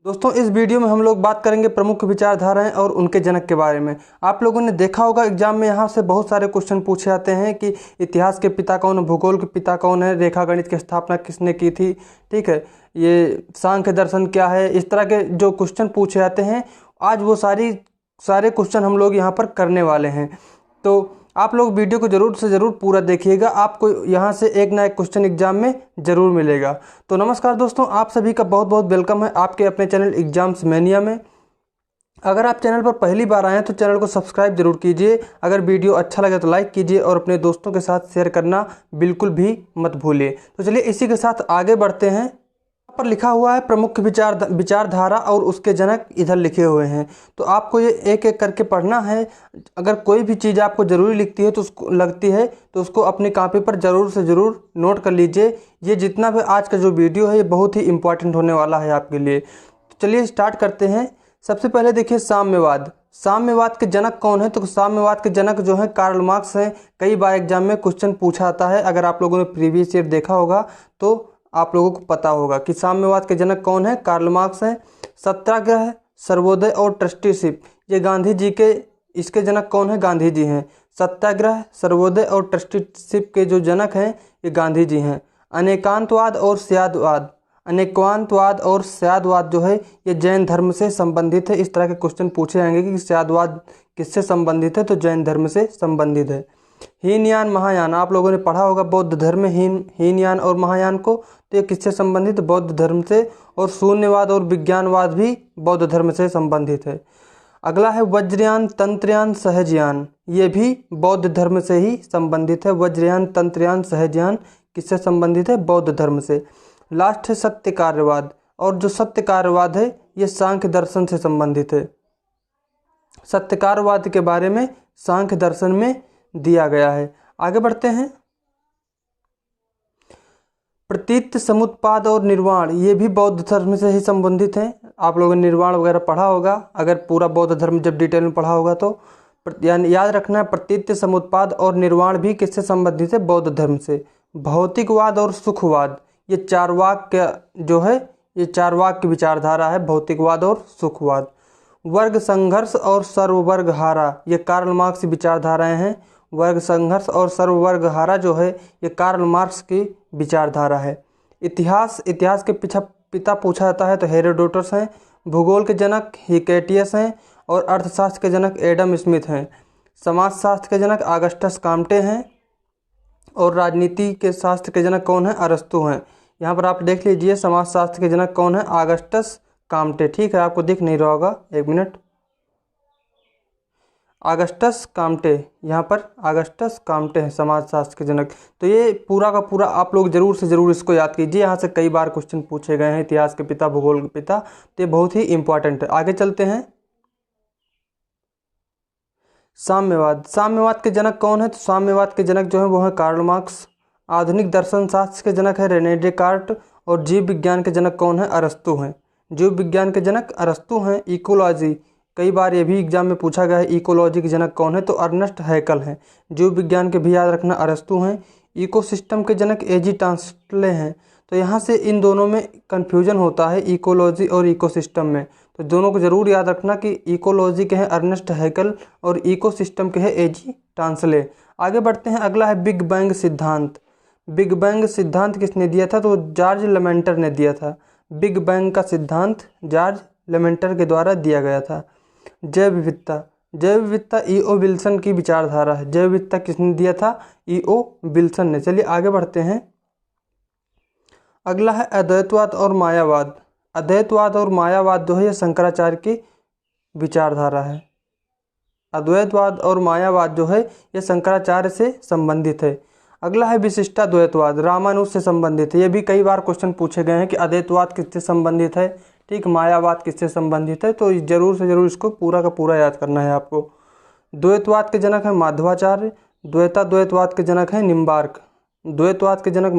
दोस्तों इस वीडियो में हम लोग बात करेंगे प्रमुख विचारधाराएं और उनके जनक के बारे में। आप लोगों ने देखा होगा एग्जाम में यहाँ से बहुत सारे क्वेश्चन पूछे जाते हैं कि इतिहास के पिता कौन, भूगोल के पिता कौन है, रेखा गणित की स्थापना किसने की थी, ठीक है, ये सांख्य दर्शन क्या है। इस तरह के जो क्वेश्चन पूछे जाते हैं आज वो सारे क्वेश्चन हम लोग यहाँ पर करने वाले हैं। तो आप लोग वीडियो को ज़रूर से ज़रूर पूरा देखिएगा, आपको यहाँ से एक ना एक क्वेश्चन एग्जाम में ज़रूर मिलेगा। तो नमस्कार दोस्तों, आप सभी का बहुत बहुत वेलकम है आपके अपने चैनल एग्जाम्स मैनिया में। अगर आप चैनल पर पहली बार आए हैं तो चैनल को सब्सक्राइब जरूर कीजिए। अगर वीडियो अच्छा लगे तो लाइक कीजिए और अपने दोस्तों के साथ शेयर करना बिल्कुल भी मत भूलिए। तो चलिए इसी के साथ आगे बढ़ते हैं। पर लिखा हुआ है प्रमुख विचारधारा और उसके जनक, इधर लिखे हुए हैं। तो आपको ये एक एक करके पढ़ना है। अगर कोई भी चीज़ आपको ज़रूरी लगती है तो उसको अपनी कॉपी पर ज़रूर से ज़रूर नोट कर लीजिए। ये जितना भी आज का जो वीडियो है ये बहुत ही इम्पोर्टेंट होने वाला है आपके लिए। तो चलिए स्टार्ट करते हैं। सबसे पहले देखिए साम्यवाद। साम्यवाद के जनक कौन है? तो साम्यवाद के जनक जो है कार्ल मार्क्स हैं। कई बार एग्जाम में क्वेश्चन पूछा आता है। अगर आप लोगों ने प्रीवियस ईयर देखा होगा तो आप लोगों को पता होगा कि साम्यवाद के जनक कौन है, कार्ल मार्क्स हैं। सत्याग्रह, सर्वोदय और ट्रस्टीशिप, ये गांधी जी के, इसके जनक कौन है? गांधी जी हैं। सत्याग्रह, सर्वोदय और ट्रस्टीशिप के जो जनक हैं ये गांधी जी हैं। अनेकांतवाद और स्यादवाद, अनेकांतवाद और स्यादवाद जो है ये जैन धर्म से संबंधित है। इस तरह के क्वेश्चन पूछे जाएंगे कि स्यादवाद किससे संबंधित है, तो जैन धर्म से संबंधित है। हीनयान, महायान, आप लोगों ने पढ़ा होगा बौद्ध धर्म में हीनयान और महायान को, तो ये किससे संबंधित? बौद्ध धर्म से। और शून्यवाद और विज्ञानवाद भी बौद्ध धर्म से संबंधित है। अगला है वज्रयान, तंत्रयान, सहजयान, ये भी बौद्ध धर्म से ही संबंधित है। वज्रयान, तंत्रयान, सहजयान किससे संबंधित है? बौद्ध धर्म से। लास्ट है सत्य कार्यवाद, और जो सत्य कार्यवाद है ये सांख्य दर्शन से संबंधित है। सत्य कार्यवाद के बारे में सांख्य दर्शन में दिया गया है। आगे बढ़ते हैं। प्रतीत, समुत्पाद और निर्वाण, ये भी बौद्ध धर्म से ही संबंधित हैं। आप लोगों ने निर्वाण वगैरह पढ़ा होगा, अगर पूरा बौद्ध धर्म जब डिटेल में पढ़ा होगा तो यानी याद रखना है। प्रतीत, समुत्पाद और निर्वाण भी किससे संबंधित है? बौद्ध धर्म से। भौतिकवाद और सुखवाद, ये चार्वाक जो है, ये चार्वाक की विचारधारा है, भौतिकवाद और सुखवाद। वर्ग संघर्ष और सर्ववर्ग हारा, ये कार्ल मार्क्स की विचारधाराएं हैं। वर्ग संघर्ष और सर्ववर्ग हारा जो है ये कार्ल मार्क्स की विचारधारा है। इतिहास के पिता पूछा जाता है तो हेरोडोटस हैं। भूगोल के जनक हिकेटियस हैं। और अर्थशास्त्र के जनक एडम स्मिथ हैं। समाजशास्त्र के जनक ऑगस्टस काम्टे हैं। और राजनीति के शास्त्र के जनक कौन है? अरस्तु हैं। यहाँ पर आप देख लीजिए समाजशास्त्र के जनक कौन है? Augustus Comte. ठीक है, आपको दिख नहीं रहा होगा, एक मिनट। ऑगस्टस काम्टे, यहाँ पर ऑगस्टस काम्टे हैं समाजशास्त्र के जनक। तो ये पूरा का पूरा आप लोग जरूर से ज़रूर इसको याद कीजिए। यहाँ से कई बार क्वेश्चन पूछे गए हैं, इतिहास के पिता, भूगोल के पिता, तो ये बहुत ही इंपॉर्टेंट है। आगे चलते हैं। साम्यवाद। साम्यवाद के जनक कौन है? तो साम्यवाद के जनक जो है वो है कार्ल मार्क्स। आधुनिक दर्शन शास्त्र के जनक है रेने डेकार्ट। और जीव विज्ञान के जनक कौन है? अरस्तु हैं। जीव विज्ञान के जनक अरस्तु हैं। इकोलॉजी, कई बार ये भी एग्जाम में पूछा गया है, इकोलॉजी के जनक कौन है? तो अर्नेस्ट हैकल हैं। जीव विज्ञान के भी याद रखना, अरस्तु हैं। इकोसिस्टम के जनक एजी टास्ले हैं। तो यहाँ से इन दोनों में कन्फ्यूजन होता है, इकोलॉजी और इकोसिस्टम में, तो दोनों को जरूर याद रखना कि इकोलॉजी के हैं अर्नेस्ट हैकल और इकोसिस्टम के हैं एजी टास्ले। आगे बढ़ते हैं। अगला है बिग बैंग सिद्धांत। बिग बैंग सिद्धांत किसने दिया था? तो जॉर्ज लेमेंटर ने दिया था। बिग बैंग का सिद्धांत जॉर्ज लेमेंटर के द्वारा दिया गया था। जैव विविधता। जैव विविधता ईओ विल्सन की विचारधारा है। जैव विविधता किसने दिया था? ईओ विल्सन ने। चलिए आगे बढ़ते हैं। अगला है अद्वैतवाद और मायावाद। अद्वैतवाद और मायावाद जो है ये शंकराचार्य की विचारधारा है। अद्वैतवाद और मायावाद जो है ये शंकराचार्य से संबंधित है। अगला है विशिष्टाद्वैतवाद, रामानुज से संबंधित है। ये भी कई बार क्वेश्चन पूछे गए हैं कि अद्वैतवाद किससे संबंधित है, ठीक, मायावाद किससे संबंधित है, तो जरूर से जरूर इसको पूरा का पूरा याद करना है आपको। द्वैतवाद के जनक है माधवाचार्य। द्वैतवाद के जनक हैं निम्बार्क। द्वैतवाद के जनक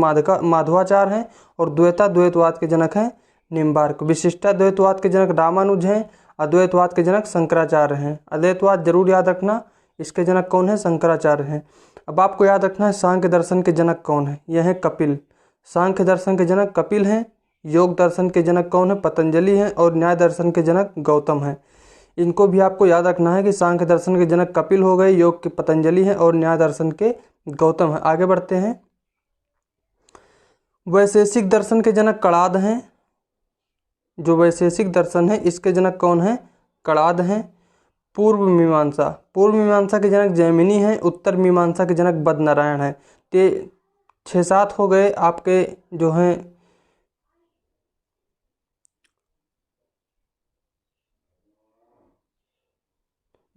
माधवाचार्य हैं और द्वैतवाद के जनक हैं निम्बार्क। विशिष्टाद्वैतवाद के जनक रामानुज हैं। अद्वैतवाद के जनक शंकराचार्य हैं। अद्वैतवाद जरूर याद रखना, इसके जनक कौन है? शंकराचार्य हैं। अब आपको याद रखना है सांख्य दर्शन के जनक कौन है? यह है कपिल। सांख्य दर्शन के जनक कपिल हैं। योग दर्शन के जनक कौन है? पतंजलि हैं। और न्याय दर्शन के जनक गौतम हैं। इनको भी आपको याद रखना है कि सांख्य दर्शन के जनक कपिल हो गए, योग के पतंजलि हैं और न्याय दर्शन के गौतम हैं। आगे बढ़ते हैं। वैशेषिक दर्शन के जनक कणाद हैं। जो वैशेषिक दर्शन है इसके जनक कौन है? कणाद हैं। पूर्व मीमांसा के जनक जैमिनी हैं। उत्तर मीमांसा के जनक बदनारायण हैं। ते 6-7 हो गए आपके जो हैं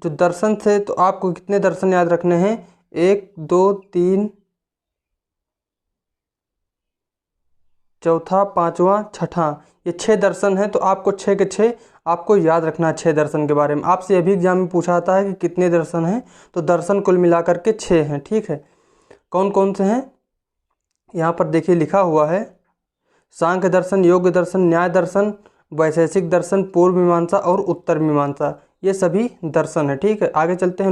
जो दर्शन थे। तो आपको कितने दर्शन याद रखने हैं? 1 2 3 चौथा, पांचवा, छठा, ये 6 दर्शन हैं। तो आपको 6 के 6 आपको याद रखना है 6 दर्शन के बारे में। आपसे अभी एग्जाम में पूछा जाता है कि कितने दर्शन हैं, तो दर्शन कुल मिलाकर के 6 हैं। ठीक है, कौन कौन से हैं यहाँ पर देखिए लिखा हुआ है। सांख्य दर्शन, योग दर्शन, न्याय दर्शन, वैशेषिक दर्शन, पूर्व मीमांसा और उत्तर मीमांसा, ये सभी दर्शन है। ठीक है, आगे चलते हैं।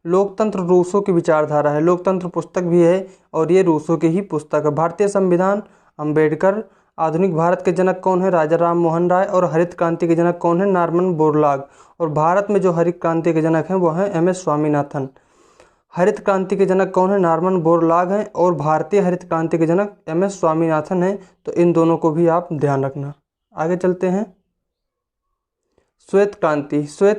लोकतंत्र रूसों की विचारधारा है। लोकतंत्र पुस्तक भी है और ये रूसों की ही पुस्तक है। भारतीय संविधान, अंबेडकर। आधुनिक भारत के जनक कौन है? राजा राम मोहन राय। और हरित क्रांति के जनक कौन है? Norman Borlaug. और भारत में जो हरित क्रांति के जनक हैं वो हैं MS स्वामीनाथन। हरित क्रांति के जनक कौन है? नॉर्मन बोरलॉग हैं। और भारतीय हरित क्रांति के जनक MS स्वामीनाथन हैं। तो इन दोनों को भी आप ध्यान रखना। आगे चलते हैं। श्वेत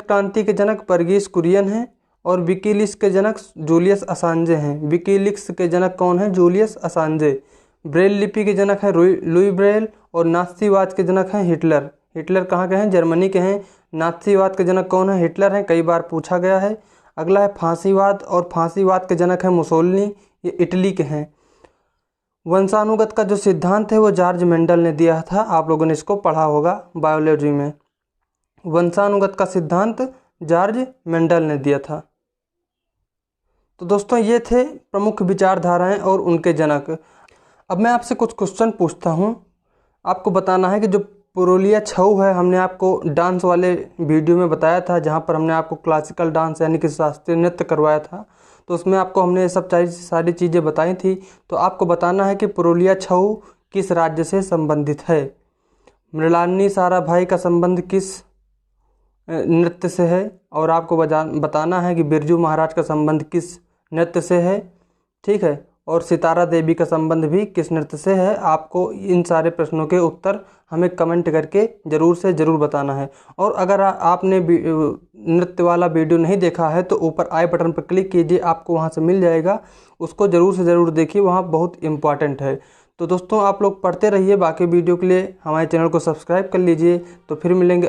क्रांति के जनक वर्गीस कुरियन हैं। और विकीलीक्स के जनक जूलियस असांजे हैं। विकीलीक्स के जनक कौन है? जूलियस असांजे। ब्रेल लिपि के जनक हैं लुई ब्रेल। और नाथसीवाद के जनक हैं हिटलर। हिटलर कहाँ के हैं? जर्मनी के हैं। नाथसीवाद के जनक कौन है? हिटलर हैं, कई बार पूछा गया है। अगला है फांसीवाद। और फांसीवाद के जनक हैं मुसोलिनी, ये इटली के हैं। वंशानुगत का जो सिद्धांत है वो जॉर्ज मेंडल ने दिया था। आप लोगों ने इसको पढ़ा होगा बायोलॉजी में। वंशानुगत का सिद्धांत जॉर्ज मेंडल ने दिया था। तो दोस्तों ये थे प्रमुख विचारधाराएं और उनके जनक। अब मैं आपसे कुछ क्वेश्चन पूछता हूं। आपको बताना है कि जो पुरुलिया छऊ है, हमने आपको डांस वाले वीडियो में बताया था, जहां पर हमने आपको क्लासिकल डांस यानी कि शास्त्रीय नृत्य करवाया था। तो उसमें आपको हमने ये सब सारी चीज़ें बताई थी। तो आपको बताना है कि पुरुलिया छऊ किस राज्य से संबंधित है। मृणालिनी साराभाई का संबंध किस नृत्य से है। और आपको बताना है कि बिरजू महाराज का संबंध किस नृत्य से है। ठीक है, और सितारा देवी का संबंध भी किस नृत्य से है। आपको इन सारे प्रश्नों के उत्तर हमें कमेंट करके ज़रूर से ज़रूर बताना है। और अगर आपने नृत्य वाला वीडियो नहीं देखा है तो ऊपर आई बटन पर क्लिक कीजिए, आपको वहां से मिल जाएगा। उसको ज़रूर से ज़रूर देखिए, वहाँ बहुत इम्पॉर्टेंट है। तो दोस्तों आप लोग पढ़ते रहिए। बाकी वीडियो के लिए हमारे चैनल को सब्सक्राइब कर लीजिए। तो फिर मिलेंगे